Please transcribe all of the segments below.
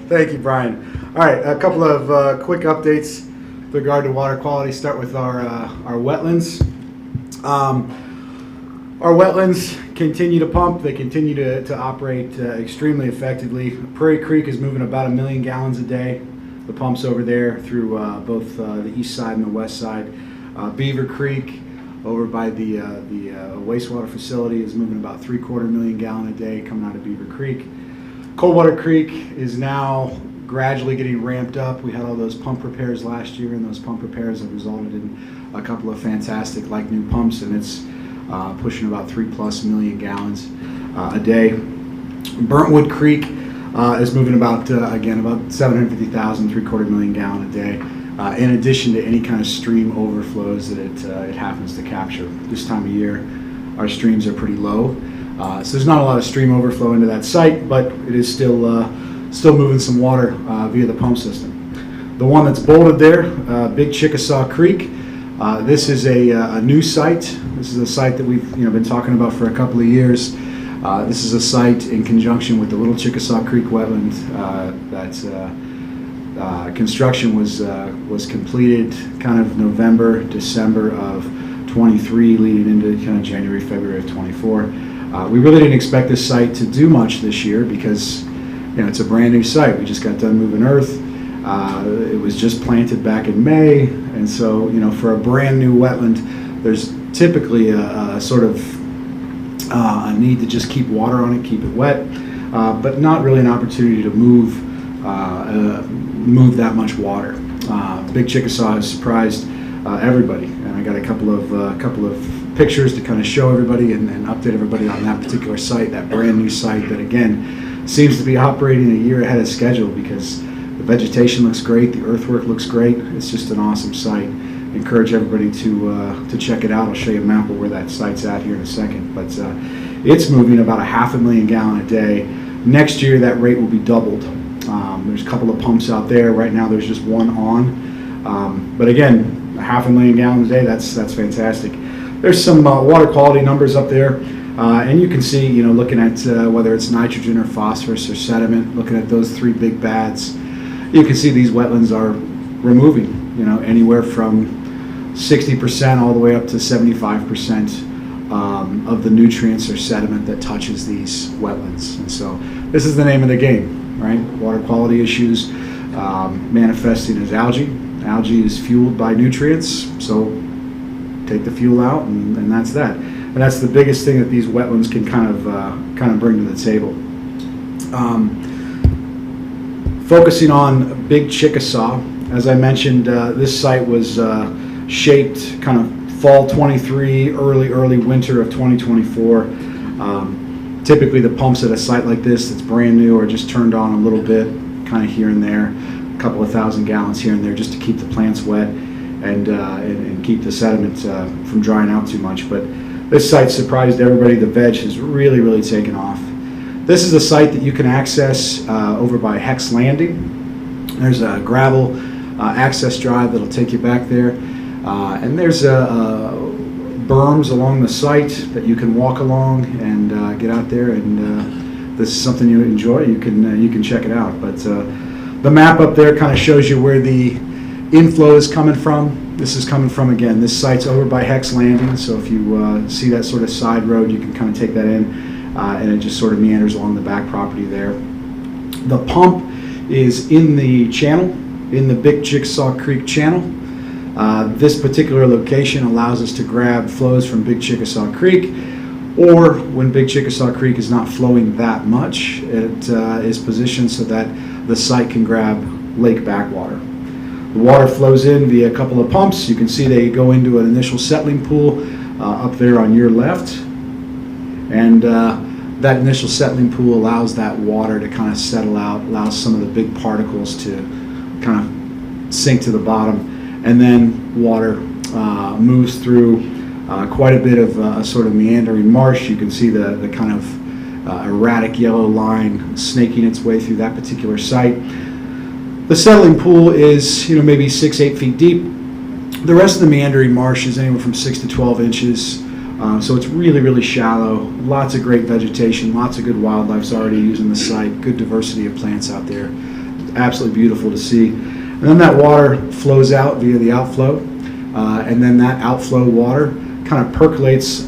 Thank you, Brian. All right, a couple of quick updates with regard to water quality. Start with our wetlands. Our wetlands continue to pump. They continue to operate extremely effectively. Prairie Creek is moving about 1 million gallons a day. The pumps over there through both the east side and the west side. Beaver Creek over by the wastewater facility is moving about 3/4 million gallon a day coming out of Beaver Creek. Coldwater Creek is now gradually getting ramped up. We had all those pump repairs last year, and those pump repairs have resulted in a couple of fantastic like new pumps, and it's pushing about 3+ million gallons a day. Burntwood Creek is moving about again about 750,000, 3/4 million gallon a day. In addition to any kind of stream overflows that it happens to capture. This time of year, our streams are pretty low, so there's not a lot of stream overflow into that site, but it is still moving some water via the pump system. The one that's bolded there, Big Chickasaw Creek. This is a new site. This is a site that we've been talking about for a couple of years. This is a site in conjunction with the Little Chickasaw Creek wetland that construction was completed kind of November, December of 23, leading into kind of January, February of 24. We really didn't expect this site to do much this year because it's a brand new site. We just got done moving earth. It was just planted back in May, and so for a brand new wetland, there's typically a sort of a need to just keep water on it, keep it wet, but not really an opportunity to move that much water. Big Chickasaw has surprised everybody, and I got a couple of pictures to kind of show everybody and update everybody on that particular site, that brand new site that again seems to be operating a year ahead of schedule because the vegetation looks great, the earthwork looks great. It's just an awesome site. Encourage everybody to check it out. I'll show you a map of where that site's at here in a second, but it's moving about 500,000 gallon a day. Next year that rate will be doubled. There's a couple of pumps out there. Right now there's just one on. But again, 500,000 gallons a day, that's fantastic. There's some water quality numbers up there. And you can see, looking at whether it's nitrogen or phosphorus or sediment, looking at those three big bads, you can see these wetlands are removing, anywhere from 60% all the way up to 75% of the nutrients or sediment that touches these wetlands. And so this is the name of the game. Right? Water quality issues manifesting as algae. Algae is fueled by nutrients, so take the fuel out, and that's that. And that's the biggest thing that these wetlands can kind of bring to the table. Focusing on Big Chickasaw, as I mentioned, this site was shaped kind of fall 23, early winter of 2024. Typically the pumps at a site like this that's brand new are just turned on a little bit, kind of here and there, a couple of thousand gallons here and there just to keep the plants wet and keep the sediment from drying out too much. But this site surprised everybody. The veg has really taken off. This is a site that you can access over by Hex Landing. There's a gravel access drive that'll take you back there. And there's berms along the site that you can walk along and get out there, and this is something you enjoy, you can check it out. But the map up there kind of shows you where the inflow is coming from. This is coming from, again, this site's over by Hex Landing, so if you see that sort of side road, you can kind of take that in, and it just sort of meanders along the back property there. The pump is in the channel, in the Big Chickasaw Creek channel. This particular location allows us to grab flows from Big Chickasaw Creek, or when Big Chickasaw Creek is not flowing that much, it is positioned so that the site can grab lake backwater. The water flows in via a couple of pumps. You can see they go into an initial settling pool up there on your left, and that initial settling pool allows that water to kind of settle out, allows some of the big particles to kind of sink to the bottom. And then water moves through quite a bit of a sort of meandering marsh. You can see the kind of erratic yellow line snaking its way through that particular site. The settling pool is maybe 6-8 feet deep. The rest of the meandering marsh is anywhere from 6 to 12 inches. So it's really shallow. Lots of great vegetation, lots of good wildlife's already using the site, good diversity of plants out there. absolutely beautiful to see. And then that water flows out via the outflow, and then that outflow water kind of percolates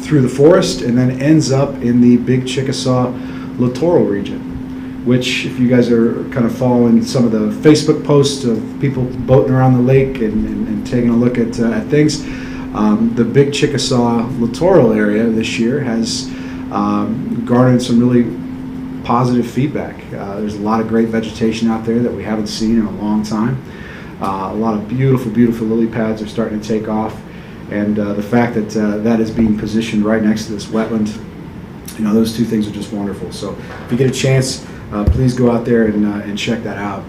through the forest and then ends up in the Big Chickasaw littoral region, which, if you guys are kind of following some of the Facebook posts of people boating around the lake and taking a look at things, the Big Chickasaw littoral area this year has garnered some really positive feedback. There's a lot of great vegetation out there that we haven't seen in a long time. A lot of beautiful, beautiful lily pads are starting to take off, and the fact that that is being positioned right next to this wetland, those two things are just wonderful. So if you get a chance, please go out there and check that out.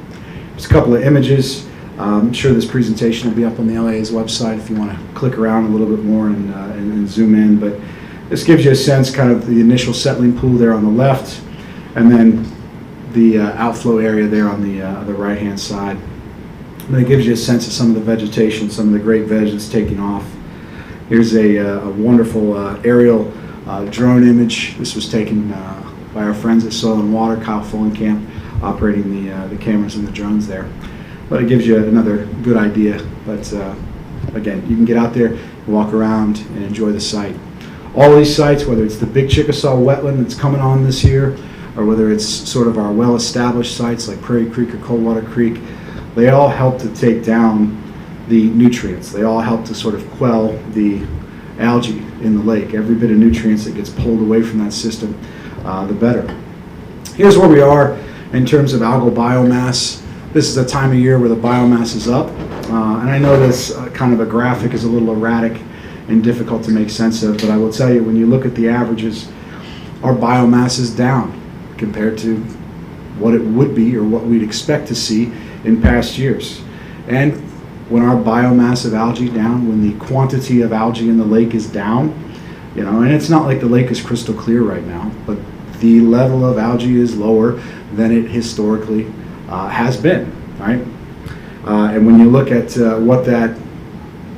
Just a couple of images. I'm sure this presentation will be up on the LA's website if you want to click around a little bit more and zoom in. But this gives you a sense, kind of the initial settling pool there on the left, and then the outflow area there on the right-hand side. And it gives you a sense of some of the vegetation, some of the great veg that's taking off. Here's a wonderful aerial drone image. This was taken by our friends at Soil and Water, Kyle Fullenkamp, operating the cameras and the drones there. But it gives you another good idea. But again, you can get out there, walk around, and enjoy the site. All these sites, whether it's the Big Chickasaw wetland that's coming on this year, or whether it's sort of our well-established sites like Prairie Creek or Coldwater Creek, they all help to take down the nutrients. They all help to sort of quell the algae in the lake. Every bit of nutrients that gets pulled away from that system, the better. Here's where we are in terms of algal biomass. This is a time of year where the biomass is up. And I know this kind of a graphic is a little erratic and difficult to make sense of, but I will tell you, when you look at the averages, our biomass is down compared to what it would be or what we'd expect to see in past years. And when our biomass of algae down, when the quantity of algae in the lake is down, and it's not like the lake is crystal clear right now, but the level of algae is lower than it historically has been, right? And when you look at what that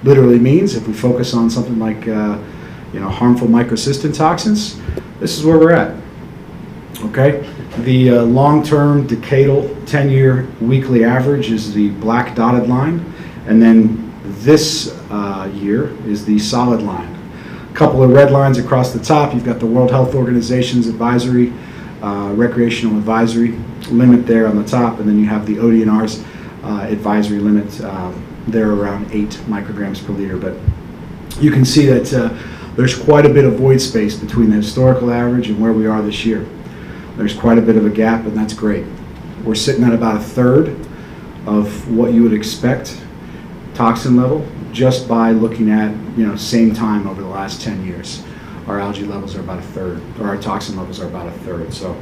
literally means, if we focus on something like harmful microcystin toxins, this is where we're at. Okay, the long-term decadal 10-year weekly average is the black dotted line, and then this year is the solid line. A couple of red lines across the top. You've got the World Health Organization's advisory, recreational advisory limit there on the top, and then you have the ODNR's advisory limit. They're around 8 micrograms per liter, but you can see that there's quite a bit of void space between the historical average and where we are this year. There's quite a bit of a gap, and that's great. We're sitting at about a third of what you would expect toxin level just by looking at same time over the last 10 years. Our algae levels are about a third, or our toxin levels are about a third. So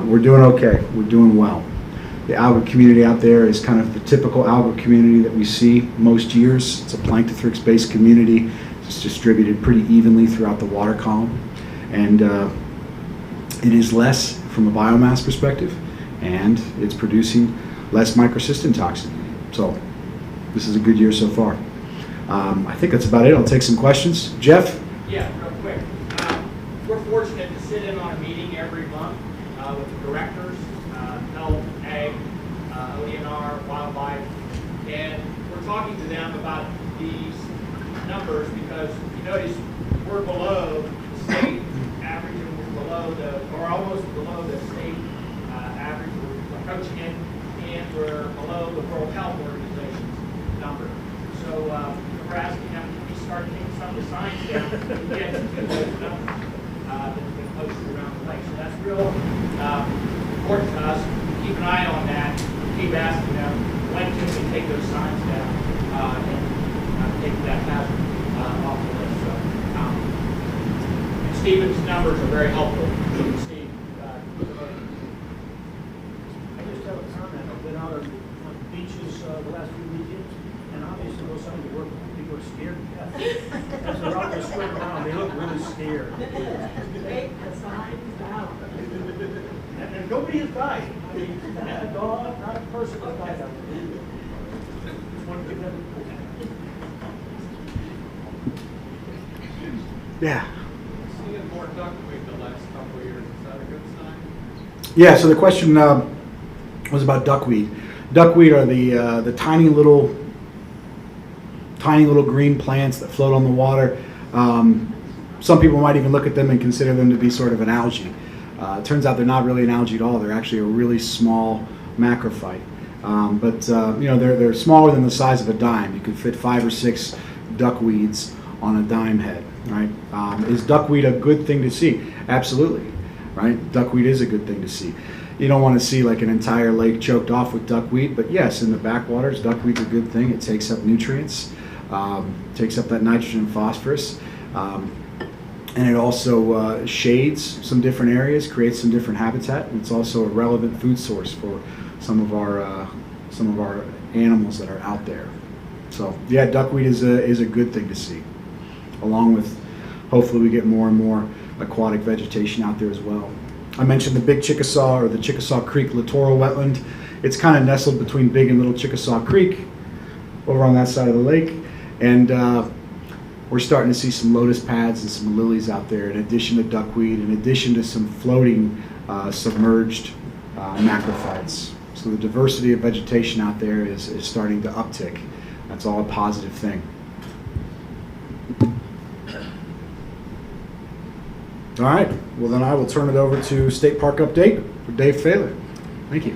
we're doing okay. We're doing well. The algal community out there is kind of the typical algal community that we see most years. It's a planktothrix-based community. It's distributed pretty evenly throughout the water column, and it is less from a biomass perspective, and it's producing less microcystin toxin. So this is a good year so far. I think that's about it. I'll take some questions. Jeff? Yeah, real quick. We're fortunate to sit in on a meeting every month with the directors, health, ag, ODNR, wildlife, and we're talking to them about these numbers because you notice we're below the state average, and we're below or almost below the state average. We're approaching it, and we're below the World Health Organization's number. So we're asking them to start taking some of the science down and get to those numbers that's been posted around the lake. So that's real important to us. Keep an eye on that. Keep asking them when can we take those signs down and take that hazard off the list. So, and Stephen's numbers are very helpful. Steve, I just have a comment. I've been out on beaches the last few weekends, and obviously those some of the work people are scared to death. As they're out there swimming around, they look really scared. Take the signs down. And nobody has died. I mean, not a dog, not a person has died out there. Just want to give them Yeah. Seeing more duckweed the last couple of years, is that a good sign? Yeah, so the question was about duckweed. Duckweed are the tiny little green plants that float on the water. Some people might even look at them and consider them to be sort of an algae. It turns out they're not really an algae at all. They're actually a really small macrophyte. They're smaller than the size of a dime. You could fit 5 or 6 duckweeds on a dime head, right? Is duckweed a good thing to see? Absolutely, right? Duckweed is a good thing to see. You don't want to see like an entire lake choked off with duckweed, but yes, in the backwaters, duckweed's a good thing. It takes up nutrients, takes up that nitrogen and phosphorus, and it also shades some different areas, creates some different habitat. And it's also a relevant food source for some of our animals that are out there. So yeah, duckweed is a good thing to see, along with hopefully we get more and more aquatic vegetation out there as well. I mentioned the Big Chickasaw, or the Chickasaw Creek littoral wetland. It's kind of nestled between Big and Little Chickasaw Creek over on that side of the lake, and we're starting to see some lotus pads and some lilies out there, in addition to duckweed, in addition to some floating submerged macrophytes. So the diversity of vegetation out there is starting to uptick. That's all a positive thing. All right, well then I will turn it over to State Park Update for Dave Thaler. Thank you.